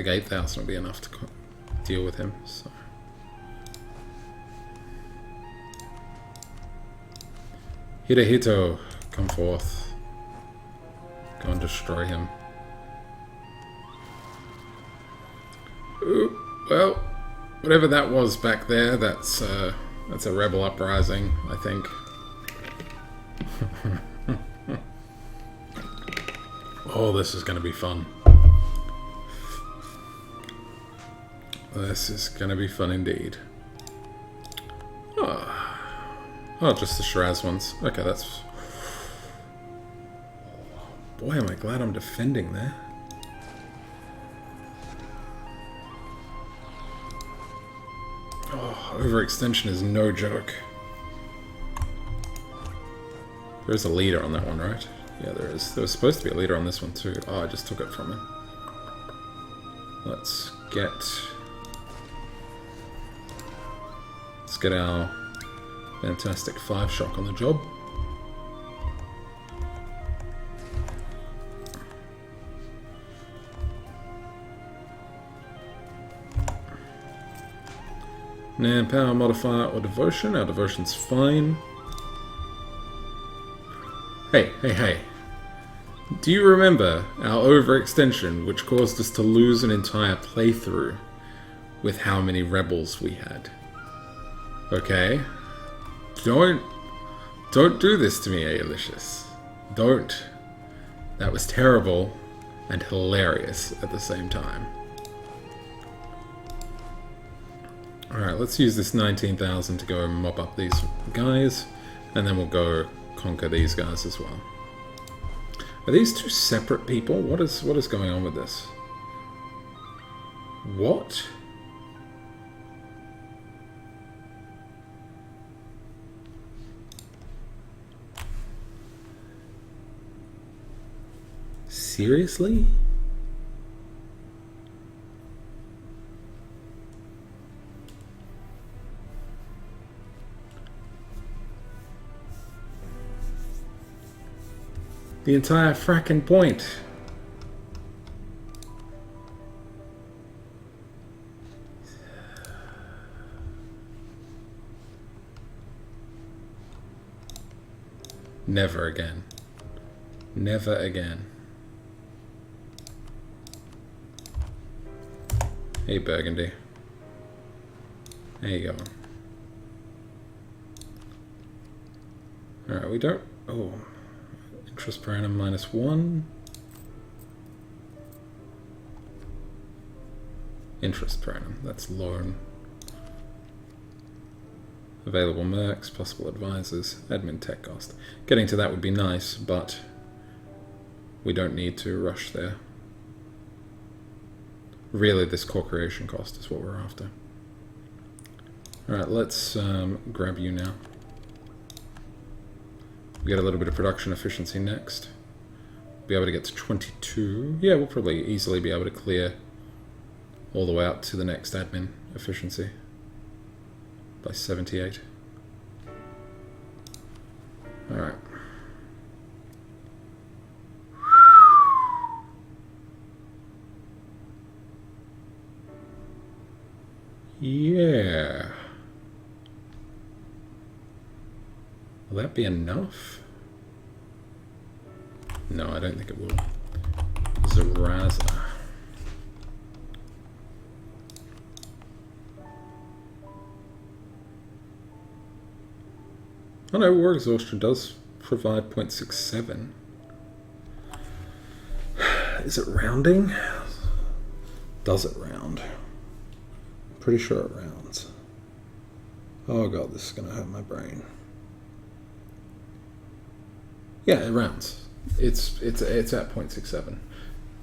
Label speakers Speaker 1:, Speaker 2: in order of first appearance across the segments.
Speaker 1: Like 8,000 will be enough to deal with him. So. Hidehito, come forth. Go and destroy him. Ooh, well, whatever that was back there, that's a rebel uprising, I think. Oh, this is going to be fun. This is going to be fun indeed. Oh, just the Shiraz ones. Okay, that's... Boy, am I glad I'm defending there. Oh, overextension is no joke. There's a leader on that one, right? Yeah, there is. There was supposed to be a leader on this one too. Oh, I just took it from him. Let's get our fantastic 5-shock on the job. Now, power modifier or devotion. Our devotion's fine. Hey. Do you remember our overextension, which caused us to lose an entire playthrough with how many rebels we had? Okay? Don't do this to me, Aelicious. Don't. That was terrible and hilarious at the same time. Alright, let's use this 19,000 to go and mop up these guys, and then we'll go conquer these guys as well. Are these two separate people? What is going on with this? What? Seriously? The entire fracking point. Never again. Never again. Hey, Burgundy. There you go. Alright, we don't... Oh. Interest per annum -1. Interest per annum. That's loan. Available mercs, possible advisors, admin tech cost. Getting to that would be nice, but we don't need to rush there. Really, this core creation cost is what we're after. Alright, let's grab you now. We get a little bit of production efficiency next. Be able to get to 22. Yeah, we'll probably easily be able to clear all the way up to the next admin efficiency by 78. Alright. Yeah. Will that be enough? No, I don't think it will. Zaraza. Oh no, War Exhaustion does provide 0.67. Is it rounding? Does it round? I'm pretty sure it rounds. Oh god, this is gonna hurt my brain. Yeah, it rounds. It's at 0.67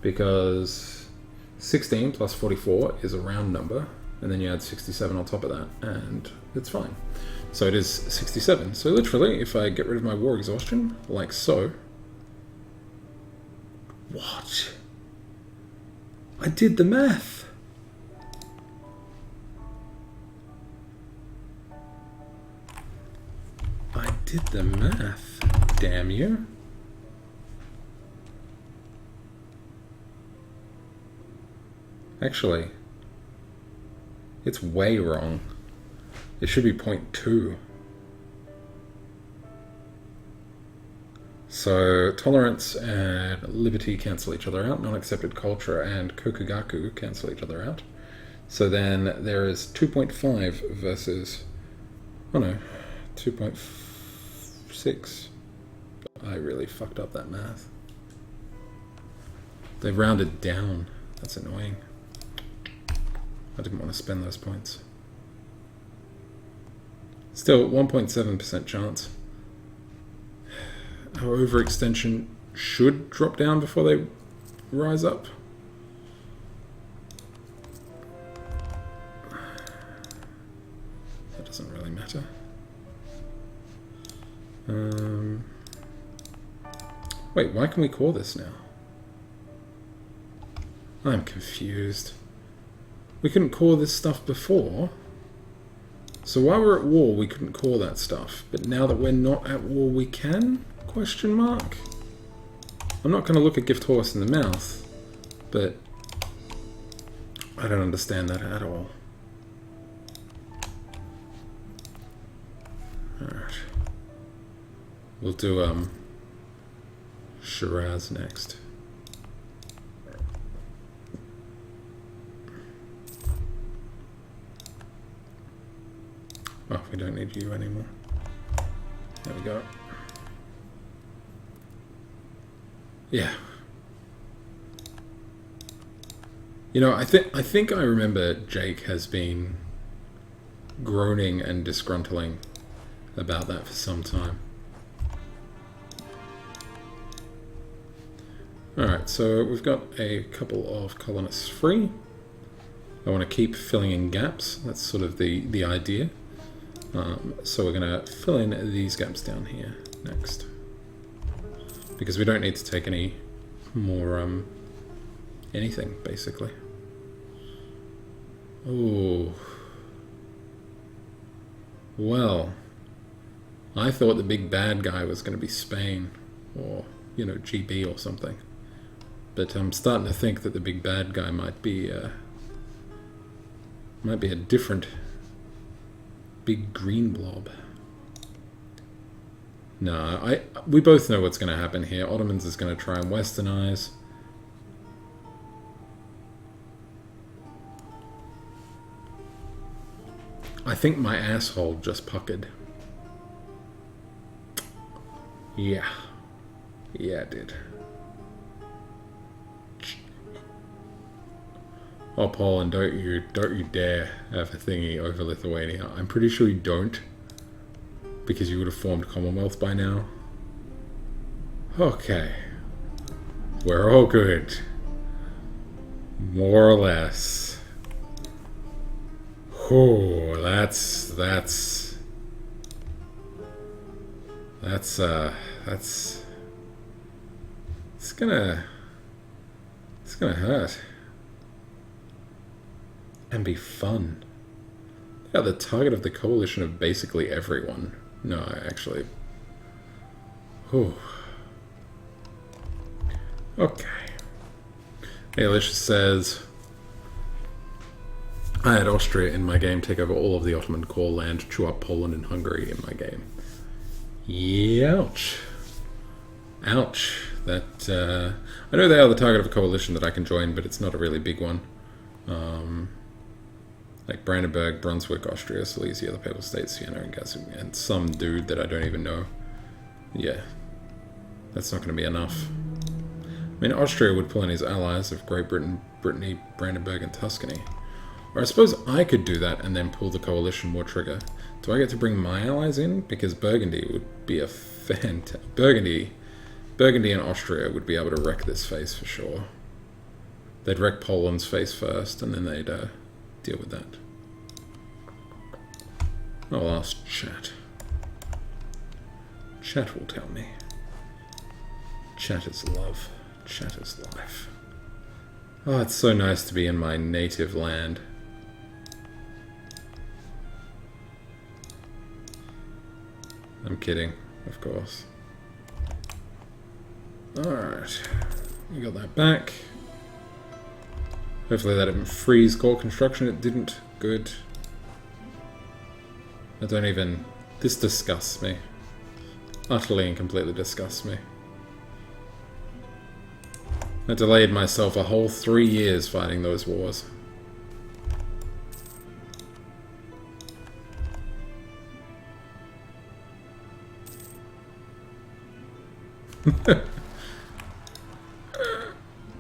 Speaker 1: because 16 plus 44 is a round number, and then you add 67 on top of that, and it's fine. So it is 67. So literally, if I get rid of my war exhaustion, like so... What? I did the math! I did the math. Damn you. Actually, it's way wrong. It should be 0.2. So tolerance and liberty cancel each other out. Non-accepted culture and kokugaku cancel each other out. So then there is 2.5 versus, oh no, 2.6. I really fucked up that math. They rounded down. That's annoying. I didn't want to spend those points. Still, 1.7% chance. Our overextension should drop down before they rise up. That doesn't really matter. Wait, why can we call this now? I'm confused. We couldn't call this stuff before. So while we're at war, we couldn't call that stuff. But now that we're not at war, we can? Question mark? I'm not going to look a gift horse in the mouth, but I don't understand that at all. Alright. We'll do, Shiraz next. Oh, we don't need you anymore. There we go. Yeah. You know, I think I remember Jake has been groaning and disgruntling about that for some time. Alright, so we've got a couple of colonists free. I want to keep filling in gaps. That's sort of the idea. So we're going to fill in these gaps down here next. Because we don't need to take any more, anything, basically. Oh. Well. I thought the big bad guy was going to be Spain. Or, you know, GB or something. But I'm starting to think that the big bad guy might be a different big green blob. No, we both know what's going to happen here. Ottomans is going to try and westernize. I think my asshole just puckered. Yeah. Yeah, it did. Oh, Poland, don't you dare have a thingy over Lithuania. I'm pretty sure you don't, because you would have formed Commonwealth by now. Okay. We're all good. More or less. Oh, that's it's gonna hurt. And be fun. Yeah, the target of the coalition of basically everyone. No, actually. Whew. Okay. Hey, Alicia says, I had Austria in my game take over all of the Ottoman core land, chew up Poland and Hungary in my game. Ouch. Ouch. That, I know they are the target of a coalition that I can join, but it's not a really big one. Like Brandenburg, Brunswick, Austria, Silesia, the Papal States, Vienna, and some dude that I don't even know. Yeah. That's not going to be enough. I mean, Austria would pull in his allies of Great Britain, Brittany, Brandenburg, and Tuscany. Or I suppose I could do that and then pull the coalition war trigger. Do I get to bring my allies in? Because Burgundy would be a Burgundy and Austria would be able to wreck this face for sure. They'd wreck Poland's face first, and then they'd deal with that. I'll ask chat. Chat will tell me. Chat is love. Chat is life. Oh, it's so nice to be in my native land. I'm kidding, of course. Alright. We got that back. Hopefully that didn't freeze core construction. It didn't. Good. I don't even... This disgusts me. Utterly and completely disgusts me. I delayed myself a whole 3 years fighting those wars.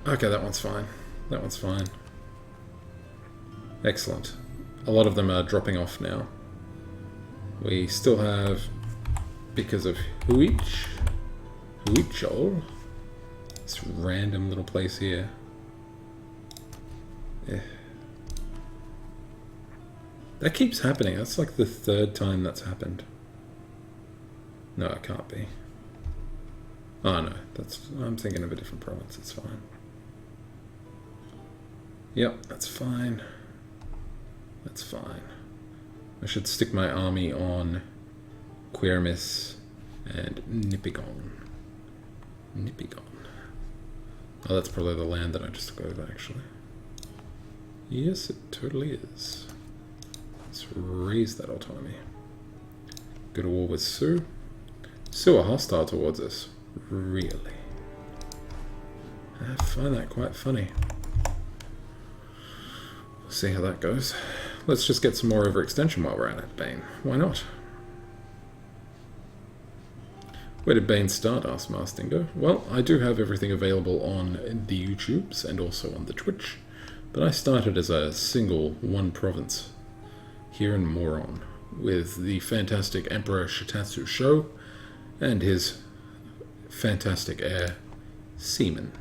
Speaker 1: Okay, that one's fine. That one's fine. Excellent. A lot of them are dropping off now. We still have, because of Huichol, this random little place here. That keeps happening. That's like the 3rd time that's happened. No, it can't be. Oh no, I'm thinking of a different province. It's fine. Yep, that's fine. That's fine. I should stick my army on Quirmis and Nipigon. Nipigon. Oh, that's probably the land that I just took over, actually. Yes, it totally is. Let's raise that autonomy. Go to war with Sioux. Sioux are hostile towards us. Really? I find that quite funny. We'll see how that goes. Let's just get some more overextension while we're at it, Bane. Why not? Where did Bane start? Asked Marstingo. Well, I do have everything available on the YouTubes and also on the Twitch, but I started as a single one province here in Moron with the fantastic Emperor Shitatsu Sho and his fantastic heir, Seaman.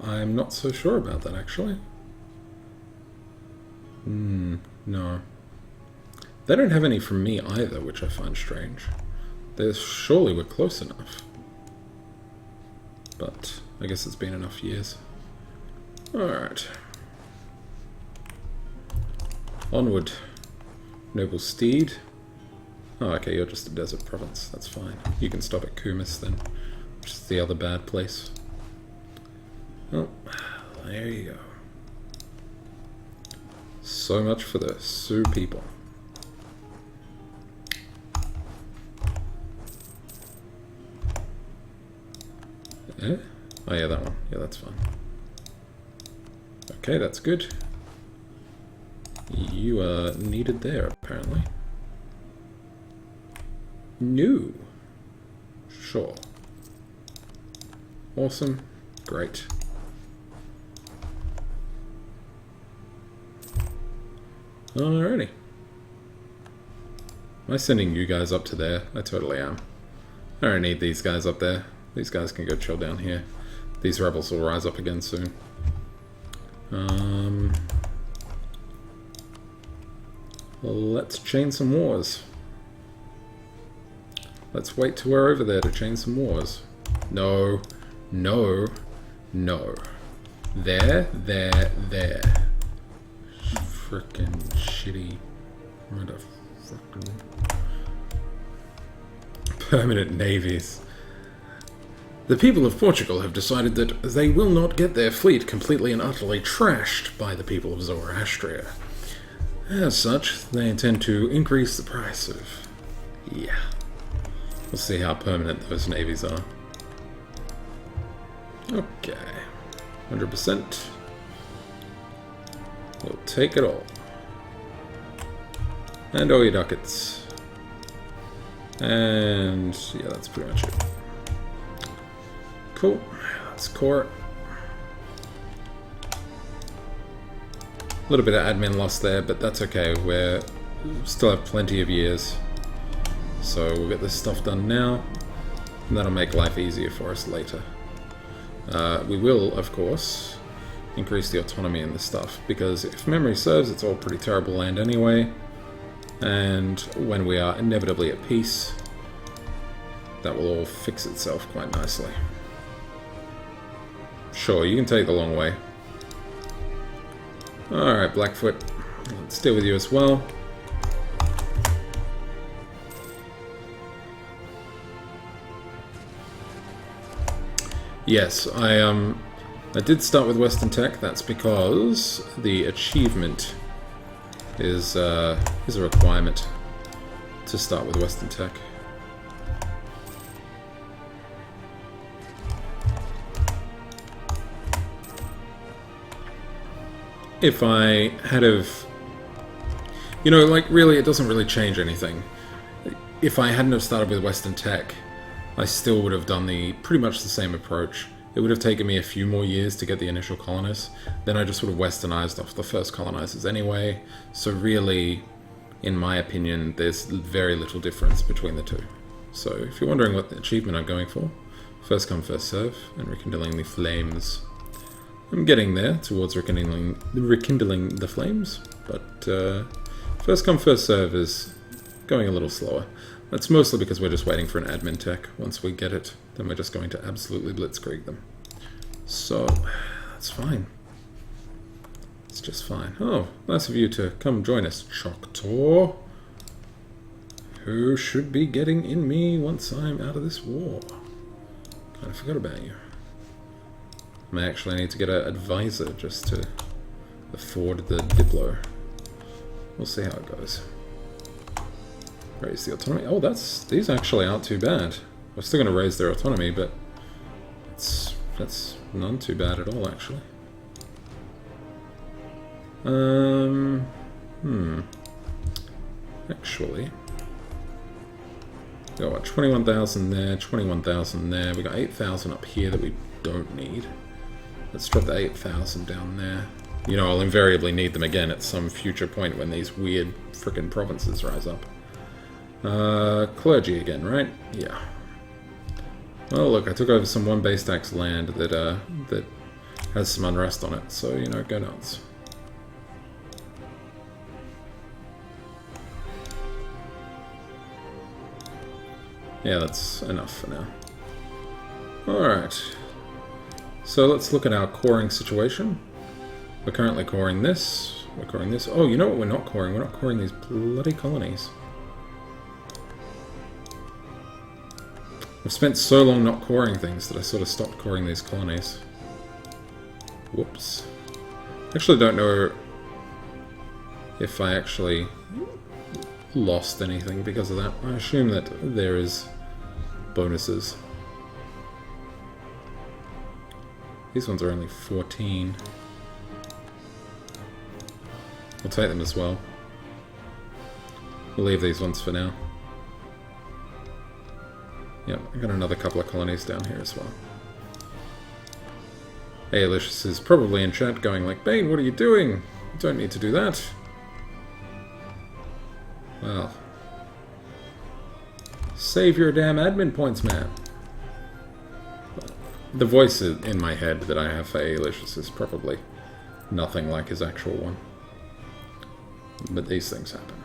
Speaker 1: I'm not so sure about that, actually. No. They don't have any from me either, which I find strange. They surely were close enough. But I guess it's been enough years. Alright. Onward. Noble Steed. Oh, okay, you're just a desert province. That's fine. You can stop at Kumis then, which is the other bad place. Oh, there you go. So much for the Sioux people. Eh? Oh yeah, that one. Yeah, that's fine. Okay, that's good. You are needed there, apparently. No. Sure. Awesome. Great. Alrighty. Am I sending you guys up to there? I totally am. I don't need these guys up there. These guys can go chill down here. These rebels will rise up again soon. Let's chain some wars. Let's wait till we're over there to chain some wars. No. No. No. There. Frickin' shitty motherfucking permanent navies. The people of Portugal have decided that they will not get their fleet completely and utterly trashed by the people of Zoroastria. As such, they intend to increase the price of... Yeah. We'll see how permanent those navies are. Okay. 100%. We'll take it all. And all your ducats. And yeah, that's pretty much it. Cool. Let's core it. A little bit of admin loss there, but that's okay. We still have plenty of years. So we'll get this stuff done now, and that'll make life easier for us later. We will, of course, increase the autonomy in this stuff, because if memory serves, it's all pretty terrible land anyway, and when we are inevitably at peace, that will all fix itself quite nicely. Sure, you can take the long way. Alright, Blackfoot, let's deal with you as well. Yes, I did start with Western Tech. That's because the achievement is a requirement to start with Western Tech. If I had have... You know, like, really, it doesn't really change anything. If I hadn't have started with Western Tech, I still would have done pretty much the same approach. It would have taken me a few more years to get the initial colonists. Then I just would have westernized off the first colonizers anyway. So really, in my opinion, there's very little difference between the two. So if you're wondering what achievement I'm going for, first come, first serve, and rekindling the flames. I'm getting there towards rekindling the flames, but first come, first serve is going a little slower. That's mostly because we're just waiting for an admin tech. Once we get it, then we're just going to absolutely blitzkrieg them. So, that's fine. It's just fine. Oh, nice of you to come join us, Choctaw. Who should be getting in me once I'm out of this war? Kind of forgot about you. I actually need to get an advisor just to afford the Diplo. We'll see how it goes. Raise the autonomy. Oh, these actually aren't too bad. We're still going to raise their autonomy, but that's none too bad at all, actually. Actually, we got what, 21,000 there, 21,000 there. We got 8,000 up here that we don't need. Let's drop the 8,000 down there. You know, I'll invariably need them again at some future point when these weird frickin' provinces rise up. Clergy again, right? Yeah. Well, look, I took over some one base tax land that has some unrest on it, so, you know, go nuts. Yeah, that's enough for now. Alright. So let's look at our coring situation. We're currently coring this. We're coring this. Oh, you know what we're not coring? We're not coring these bloody colonies. I've spent so long not coring things that I sort of stopped coring these colonies. Whoops. I actually don't know if I actually lost anything because of that. I assume that there is bonuses. These ones are only 14. We'll take them as well. We'll leave these ones for now. Yep, I got another couple of colonies down here as well. Aelicious is probably in chat going like, Bane, what are you doing? You don't need to do that. Well. Save your damn admin points, man. The voice in my head that I have for Aelicious is probably nothing like his actual one. But these things happen.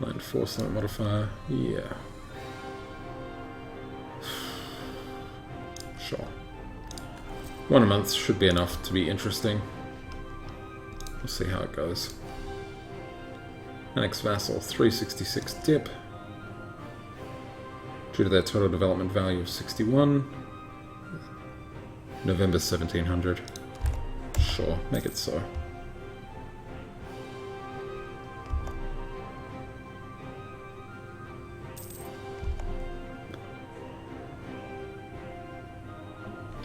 Speaker 1: 9 force limit modifier, yeah. Sure. 1 a month should be enough to be interesting. We'll see how it goes. Annex Vassal, 366 dip. Due to their total development value of 61. November 1700. Sure, make it so.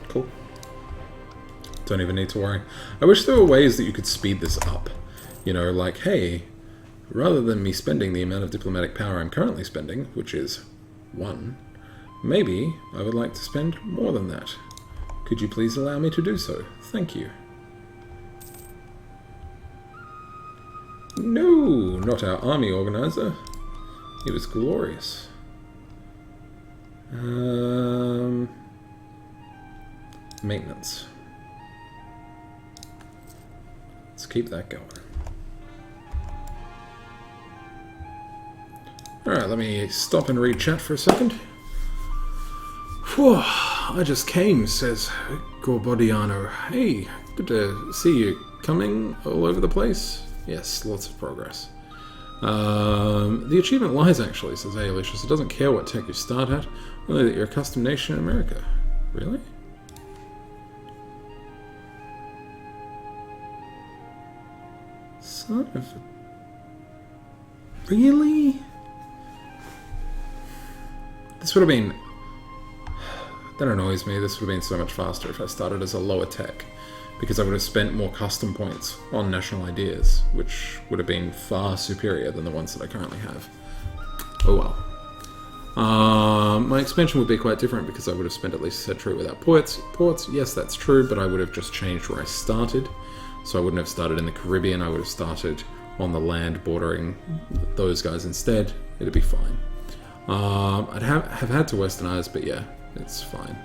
Speaker 1: Cool. Don't even need to worry. I wish there were ways that you could speed this up. You know, like, hey, rather than me spending the amount of diplomatic power I'm currently spending, which is 1, maybe I would like to spend more than that. Could you please allow me to do so? Thank you. No, not our army organizer. He was glorious. Maintenance. Let's keep that going. Alright, let me stop and read chat for a second. Whew, I just came, says Gorbodiano. Hey, good to see you coming all over the place. Yes, lots of progress. The achievement lies, actually, says Alicious. It doesn't care what tech you start at, only that you're a custom nation in America. Really? Son of a... Really? This would have been... That annoys me. This would have been so much faster if I started as a lower tech, because I would have spent more custom points on national ideas, which would have been far superior than the ones that I currently have. Oh well. My expansion would be quite different because I would have spent at least a century without ports. Yes, that's true, but I would have just changed where I started. So I wouldn't have started in the Caribbean, I would have started on the land bordering those guys instead. It'd be fine. I'd have had to westernize, but yeah, it's fine.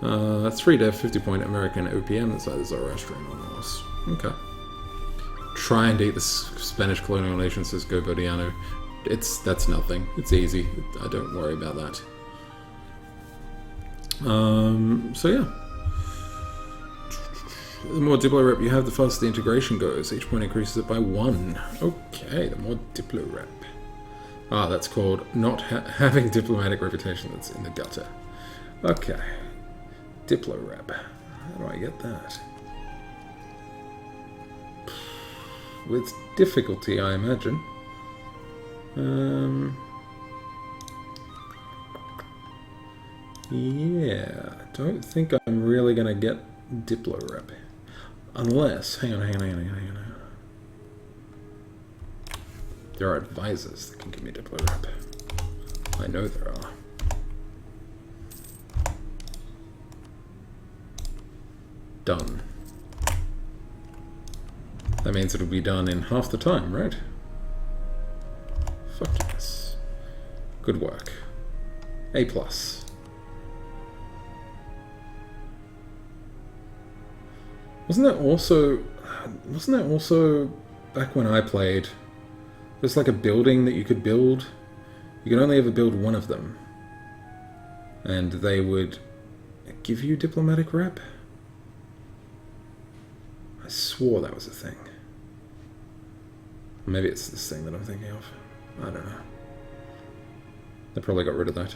Speaker 1: 3 dev, 50 point American OPM, that's either Zoroastrian or Norse. Okay. Try and eat the Spanish colonial nation, says Go Bodiano. That's nothing. It's easy. I don't worry about that. So yeah. The more Diplo rep you have, the faster the integration goes. Each point increases it by 1. Okay, the more Diplo rep. Ah, that's called not having diplomatic reputation that's in the gutter. Okay. Diplo rep. How do I get that? With difficulty, I imagine. Yeah, I don't think I'm really going to get Diplo rep. Unless, hang on. There are advisors that can give me Diplo rep. I know there are. Done. That means it'll be done in half the time, right? Fuck yes. Good work. A+. Wasn't that also back when I played? There's like a building that you could build. You could only ever build one of them. And they would give you diplomatic rep? I swore that was a thing. Maybe it's this thing that I'm thinking of. I don't know. They probably got rid of that.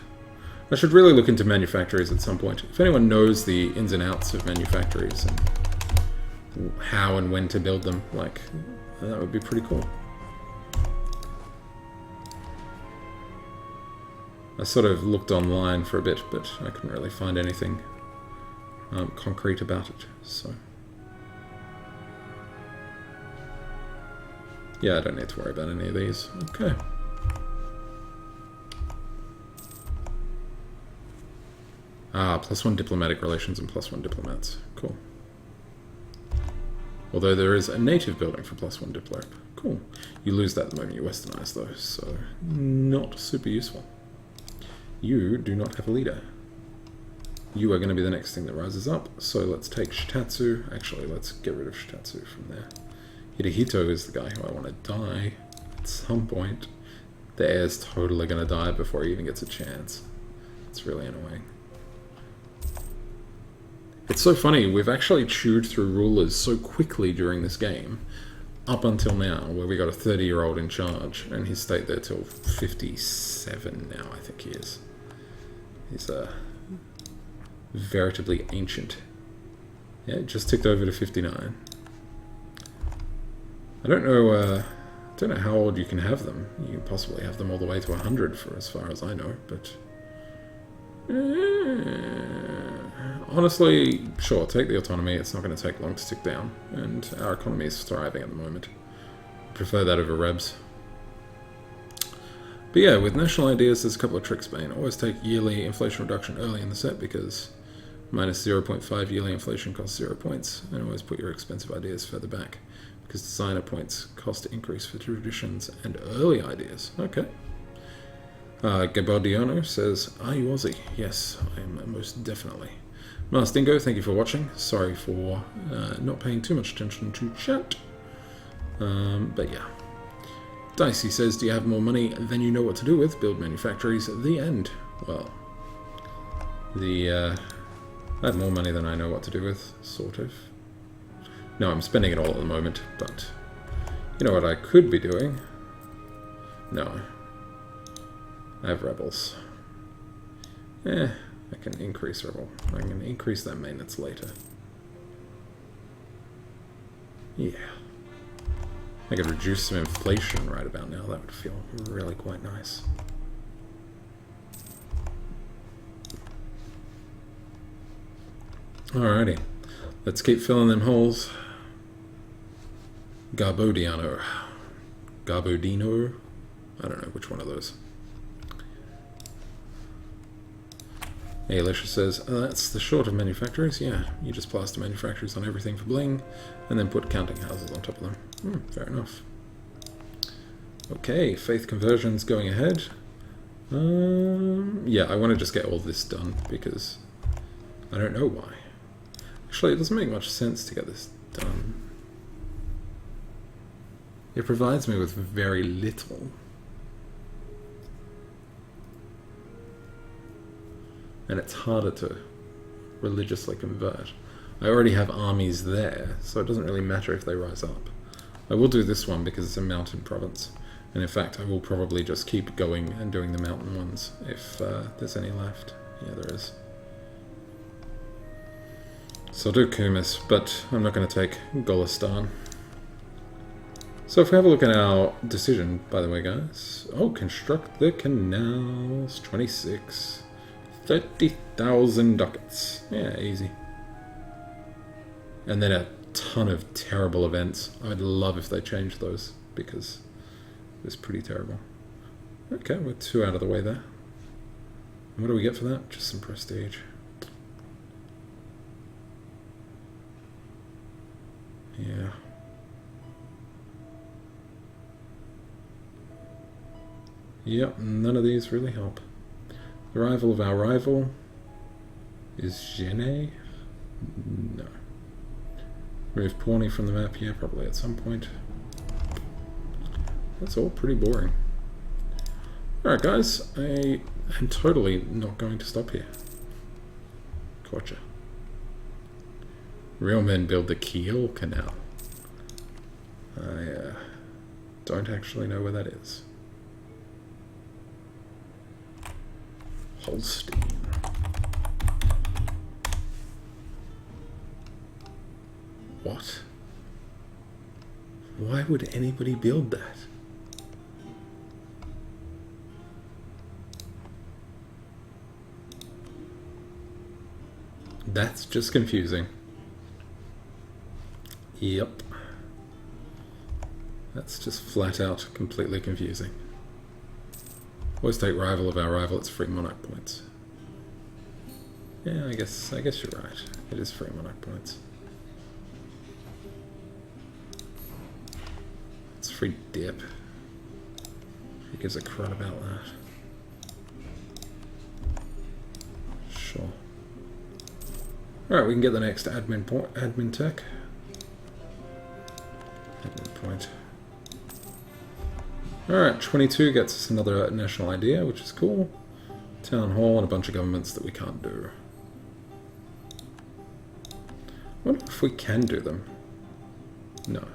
Speaker 1: I should really look into manufactories at some point. If anyone knows the ins and outs of manufactories and how and when to build them, like, that would be pretty cool. I sort of looked online for a bit, but I couldn't really find anything concrete about it, so... Yeah, I don't need to worry about any of these. Okay. Ah, +1 diplomatic relations and +1 diplomats. Cool. Although there is a native building for +1 diplo. Cool. You lose that the moment you westernize those, so not super useful. You do not have a leader. You are going to be the next thing that rises up, so let's take Shitatsu. Actually, let's get rid of Shitatsu from there. Hidehito is the guy who I want to die at some point. The heir's totally going to die before he even gets a chance. It's really annoying. It's so funny, we've actually chewed through rulers so quickly during this game, up until now, where we got a 30-year-old in charge, and he's stayed there till 57 now, I think he is. He's veritably ancient. Yeah, it just ticked over to 59. I don't know how old you can have them. You can possibly have them all the way to 100 for as far as I know, but... honestly, sure, take the autonomy. It's not going to take long to tick down, and our economy is thriving at the moment. I prefer that over Rebs. But yeah, with national ideas, there's a couple of tricks, Bane. Always take yearly inflation reduction early in the set, because minus 0.5 yearly inflation costs 0 points, and always put your expensive ideas further back, because designer points cost increase for traditions and early ideas. Okay. Gabardiano says, "Are you Aussie?" Yes, I am most definitely. Mars Dingo, thank you for watching. Sorry for not paying too much attention to chat. But yeah. Dicey says, "Do you have more money than you know what to do with? Build manufactories." The end. Well, I have more money than I know what to do with, sort of. No, I'm spending it all at the moment, but you know what I could be doing? No. I have rebels. I can increase rebel. I can increase that maintenance later. Yeah. I could reduce some inflation right about now. That would feel really quite nice. Alrighty. Let's keep filling them holes. Garbodiano. Garbodino? I don't know which one of those. Hey, Alicia says, that's the short of manufacturers. Yeah, you just plaster manufacturers on everything for bling, and then put counting houses on top of them. Fair enough. Okay, faith conversion's going ahead. Yeah, I want to just get all this done, because I don't know why. Actually, it doesn't make much sense to get this done. It provides me with very little. And it's harder to religiously convert. I already have armies there, so it doesn't really matter if they rise up. I will do this one because it's a mountain province. And in fact, I will probably just keep going and doing the mountain ones if there's any left. Yeah, there is. So I'll do Kumis, but I'm not going to take Golistan. So if we have a look at our decision, by the way, guys. Oh, construct the canals. 26. 30,000 ducats. Yeah, easy. And then a ton of terrible events. I'd love if they changed those, because it's pretty terrible. Okay, we're 2 out of the way there. And what do we get for that? Just some prestige. Yeah. Yep, none of these really help. The rival of our rival is Genet? No. Remove Pawnee from the map? Yeah, probably at some point. That's all pretty boring. Alright guys, I am totally not going to stop here. Gotcha. Real men build the Kiel Canal. I don't actually know where that is. Holstein. What? Why would anybody build that? That's just confusing. Yep. That's just flat out completely confusing. Always take rival of our rival, it's free monarch points. Yeah, I guess you're right. It is free monarch points. It's free dip. Who gives a crud about that? Sure. Alright, we can get the next admin tech. Admin point. Alright, 22 gets us another national idea, which is cool. Town hall and a bunch of governments that we can't do. I wonder if we can do them. No.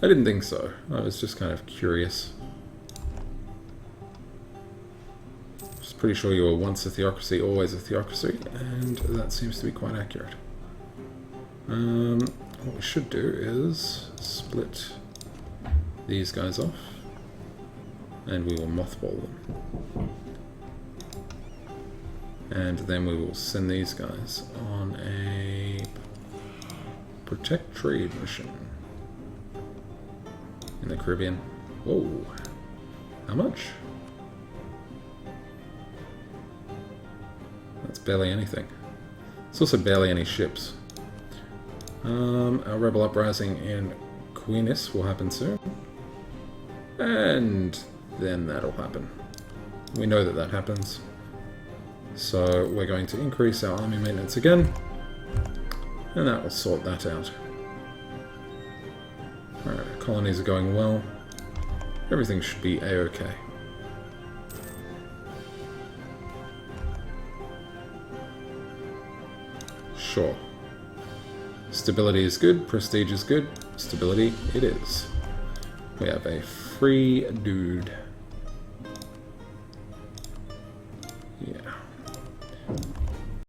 Speaker 1: I didn't think so. I was just kind of curious. Just pretty sure you were once a theocracy, always a theocracy, and that seems to be quite accurate. What we should do is split these guys off. And we will mothball them. And then we will send these guys on a protect trade mission in the Caribbean. Whoa. How much? That's barely anything. It's also barely any ships. Our rebel uprising in Queenis will happen soon. And then that'll happen. We know that that happens. So we're going to increase our army maintenance again. And that will sort that out. Alright, colonies are going well. Everything should be a-okay. Sure. Stability is good, prestige is good, stability it is. We have a free dude.